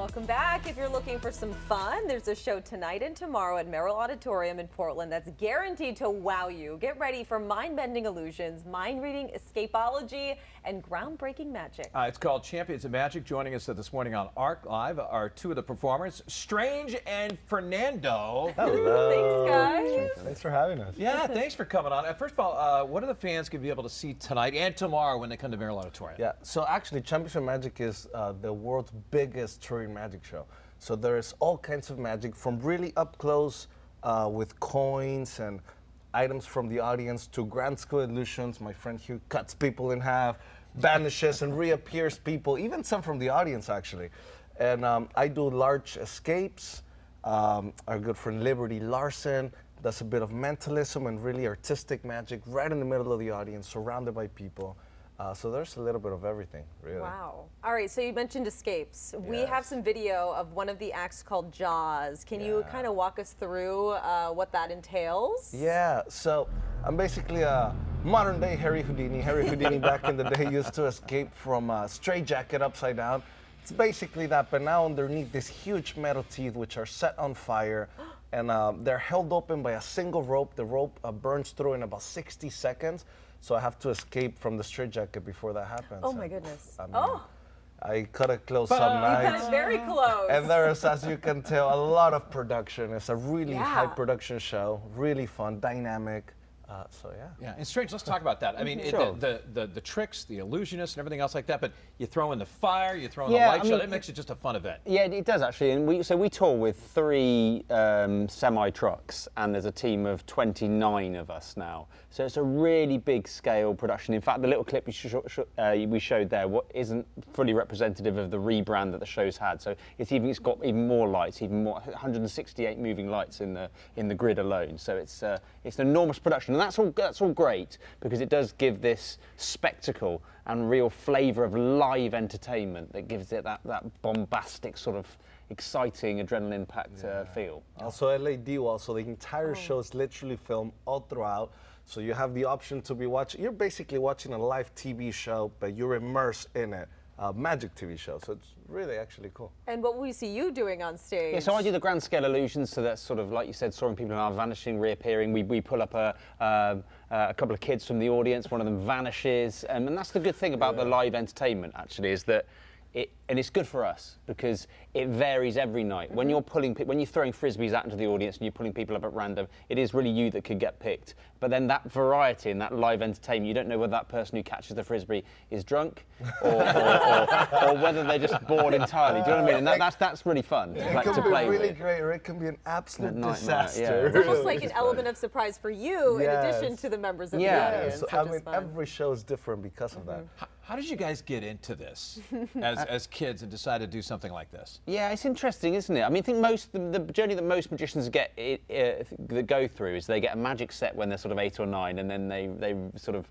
Welcome back. If you're looking for some fun, there's a show tonight and tomorrow at Merrill Auditorium in Portland that's guaranteed to wow you. Get ready for mind-bending illusions, mind-reading, escapology, and groundbreaking magic. It's called Champions of Magic. Joining us this morning on ARC Live are two of the performers, Strange and Fernando. Hello. Thanks, guys. Thanks for having us. Yeah, thanks for coming on. First of all, what are the fans going to be able to see tonight and tomorrow when they come to Merrill Auditorium? Yeah, so actually Champions of Magic is the world's biggest touring magic show. So there's all kinds of magic from really up close with coins and items from the audience to grand scale illusions. My friend Hugh cuts people in half, vanishes and reappears people, even some from the audience actually. And I do large escapes. Our good friend Liberty Larson does a bit of mentalism and really artistic magic right in the middle of the audience, surrounded by people. So there's a little bit of everything, really. Wow. All right, so you mentioned escapes. Yes. We have some video of one of the acts called Jaws. Can you kind of walk us through what that entails? Yeah, so I'm basically a modern day Harry Houdini. Harry Houdini back in the day used to escape from a straitjacket upside down. It's basically that, but now underneath these huge metal teeth which are set on fire, and they're held open by a single rope. The rope burns through in about 60 seconds. So I have to escape from the straitjacket before that happens. Oh my goodness. I mean, I cut it close some You nights. cut it very close. And there is, as you can tell, a lot of production. It's a really high production show, really fun, dynamic. So yeah. Yeah, and Strange, let's talk about that. I mean, Sure. the tricks, the illusionists and everything else like that, but you throw in the fire, you throw in the light show, that makes it just a fun event. Yeah, it does actually. And we tour with 3 semi-trucks, and there's a team of 29 of us now. So it's a really big scale production. In fact, the little clip we showed there isn't fully representative of the rebrand that the show's had. So it's got even more lights, even more 168 moving lights in the grid alone. So it's an enormous production, and that's all great because it does give this spectacle and real flavour of live entertainment that gives it that bombastic sort of exciting adrenaline-packed feel. Also LAD wall, so the entire show is literally filmed all throughout. So you have the option to be watching, you're basically watching a live TV show, but you're immersed in it. Magic TV show, so it's really actually cool. And what will we see you doing on stage? Yeah, so I do the grand scale illusions, so that's sort of like you said, soaring people in are vanishing, reappearing. We pull up a couple of kids from the audience, one of them vanishes, and that's the good thing about the live entertainment actually, is that it's good for us because it varies every night. When you're when you're throwing frisbees out into the audience and you're pulling people up at random, it is really you that could get picked. But then that variety and that live entertainment, you don't know whether that person who catches the frisbee is drunk or whether they're just bored entirely. Do you know what I mean? And that's really fun to play with. It can be really great, or it can be an absolute disaster. Yeah. It's almost like an element of surprise for you in addition to the members of the audience. So, I mean, every show is different because of that. How did you guys get into this as kids and decide to do something like this? Yeah, it's interesting, isn't it? I mean, I think the journey that most magicians that go through is they get a magic set when they're sort of 8 or 9, and then they sort of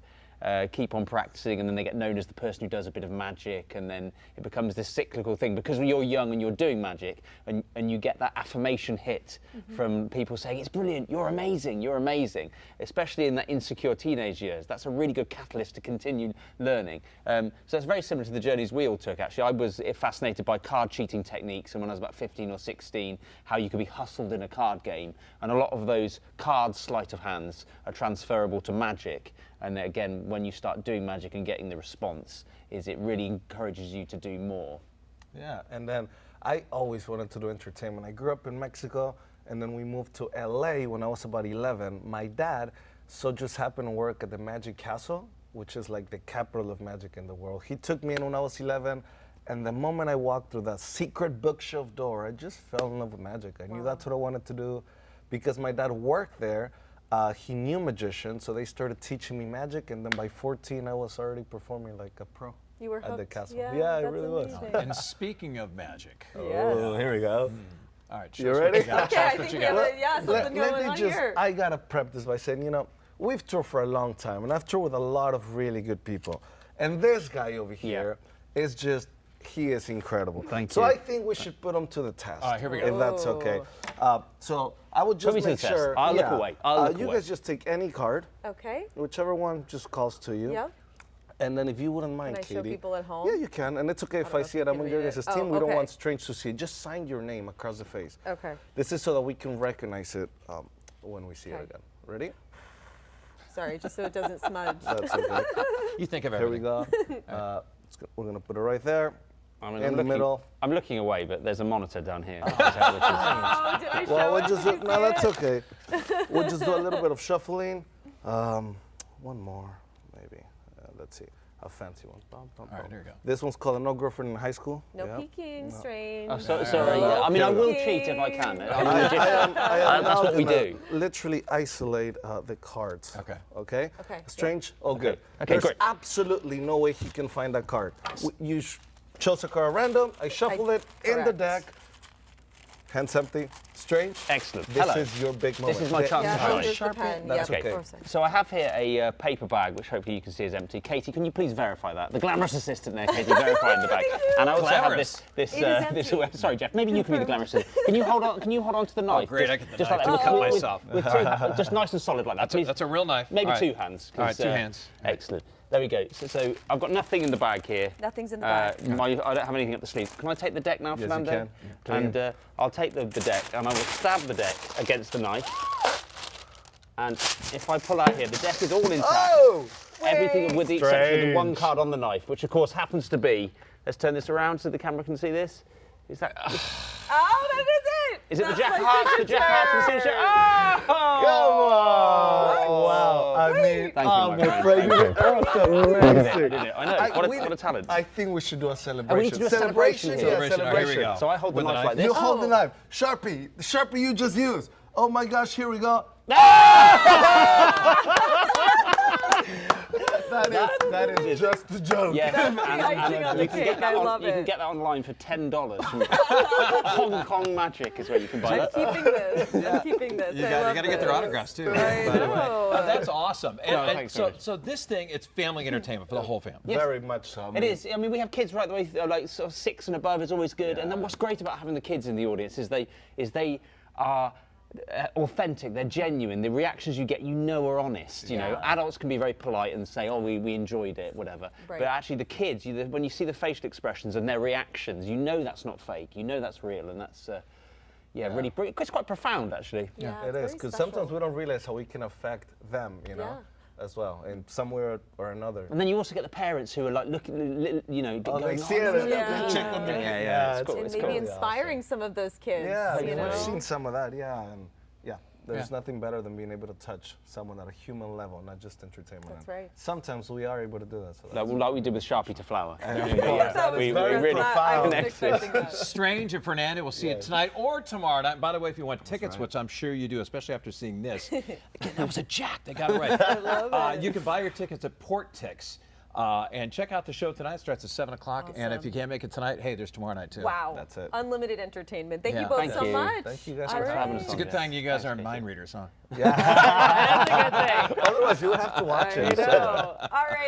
keep on practicing, and then they get known as the person who does a bit of magic, and then it becomes this cyclical thing because when you're young and you're doing magic and you get that affirmation hit from people saying it's brilliant, you're amazing, especially in that insecure teenage years. That's a really good catalyst to continue learning. So it's very similar to the journeys we all took actually. I was fascinated by card cheating techniques, and when I was about 15 or 16, how you could be hustled in a card game, and a lot of those card sleight of hands are transferable to magic. And again, when you start doing magic and getting the response, it really encourages you to do more. Yeah, and then I always wanted to do entertainment. I grew up in Mexico, and then we moved to LA when I was about 11. My dad just happened to work at the Magic Castle, which is like the capital of magic in the world. He took me in when I was 11, and the moment I walked through that secret bookshelf door, I just fell in love with magic. I knew that's what I wanted to do because my dad worked there. He knew magicians, so they started teaching me magic, and then by 14, I was already performing like a pro. You were at the castle. Yeah, I really was. And speaking of magic. Oh, here we go. All right, You ready? Okay, I think we have something going on here. I gotta prep this by saying, we've toured for a long time, and I've toured with a lot of really good people. And this guy over here is just, he is incredible. Thank you. So I think we should put him to the test. All right, here we go. If that's okay. So I would just make sure. I'll look away. You guys just take any card. Okay. Whichever one just calls to you. Yep. And then if you wouldn't mind, Can I show Katie. people at home? Yeah, you can. And it's okay if don't I know see if it. you I'm on can your read guys' it. team. Oh, We don't okay. want strange to see it. Just sign your name across the face. Okay. This is so that we can recognize it when we see it Okay. again. Ready? Sorry, just so it doesn't smudge. That's okay. You think of Here we everything. go. We're going to put it right there. I mean, In the middle. I'm looking away, but there's a monitor down here. Oh, did I show Well, we'll it? just Did you no, see that's it? okay. We'll just do a little bit of shuffling. One more, maybe. Let's see, a fancy one. Bum, bum, All right, bum. here we go. This one's called No Girlfriend in High School. No Yeah. peeking, strange. Oh, sorry. Yeah. I mean, I will cheat if I can. I'm a magician. I am That's now what we gonna do. Literally isolate the cards. Okay. Okay. Okay, Strange. Oh, good. Okay, There's great. absolutely no way he can find that card. You chose a card at random. I shuffle it in the correct. deck. Hands empty. Strange. Excellent. This Hello. is your big moment. This is my chance Yeah, to oh, shine. here's the pen. That's Yeah, okay. of course. So I have here a paper bag, which hopefully you can see is empty. Katie, can you please verify that? The glamorous assistant there, Katie, verifying the bag. And I also Glamorous. have this. It is empty. Sorry, Jeff. Maybe you can be the glamorous assistant. Can you hold on? Can you hold on to the knife? great, I get the just knife like to that. cut With- myself. With just nice and solid like that. Please. That's a real knife. Maybe All right. two hands. All right, 'cause, two hands. All right. Excellent. There we go. So I've got nothing in the bag here. Nothing's in the bag. I don't have anything up the sleeve. Can I take the deck now, Yes, you Fernando? can. And I'll take the deck and I will stab the deck against the knife. And if I pull out here, the deck is all intact. Oh! Everything with the exception of the one Strange. card on the knife, which of course happens to be. Let's turn this around so the camera can see this. Is that? Oh, that is it! Is it the That's Jack my of Hearts? The Jack of Hearts and the signature. Oh! Wow. I mean, Thank you, my friend. afraid Thank you. you're I did it. I know. What a talent. I think we should do a we celebration. need to do a celebration here. Yeah, Celebration. All right, here we go. So I hold the With the knife like knife. this. You hold the knife. Sharpie. The Sharpie you just used. Oh my gosh, here we go. That is just a joke. Yeah, That's the icing on the you can cake. get that I love You can it. get that online for $10. Hong Kong Magic is where you can buy I'm that. keeping this. I'm keeping this. You I got love to get their this. autographs too. I by the way. know. That's awesome. And, No, and thanks so, very much. so this thing, it's family entertainment for the whole family. Yes. Very much so. It is. I mean, we have kids right the way, like sort of 6 and above is always good. And then what's great about having the kids in the audience is they are authentic. They're genuine. The reactions you get, are honest. You know, adults can be very polite and say, "Oh, we enjoyed it," whatever. Right. But actually, the kids, when you see the facial expressions and their reactions, that's not fake. That's real, and that's really. It's quite profound, actually. Yeah, It it's is, very because special. sometimes we don't realize how we can affect them, as well, in some way or another. And then you also get the parents who are like looking, Oh, going, they see it, no, no, they no, Yeah. no, check on the no, kid. yeah, it's cool, And it's maybe cool. inspiring some of those kids. Yeah, you know? we've seen some of that, and there's Yeah. nothing better than being able to touch someone at a human level, not just entertainment. That's And right. Sometimes we are able to do that. So that's Like we did with Sharpie to Flower. That was we that's really not- I wasn't profound. expecting that. Strange and Fernando, we'll see it tonight or tomorrow night. By the way, if you want tickets, which I'm sure you do, especially after seeing this, again, that was a jack. They got it right. I love it. You can buy your tickets at Porttix. And check out the show tonight. Starts at 7 o'clock. And if Awesome. you can't make it tonight, hey, there's tomorrow night too. Wow. That's it. Unlimited entertainment. Thank Yeah. you both Thank so you. much. Thank you guys All for right. having us It's a on. good thing you guys Thanks, aren't Katie. mind readers, huh? That's a good thing. Otherwise, you would have to watch I it. know. All right.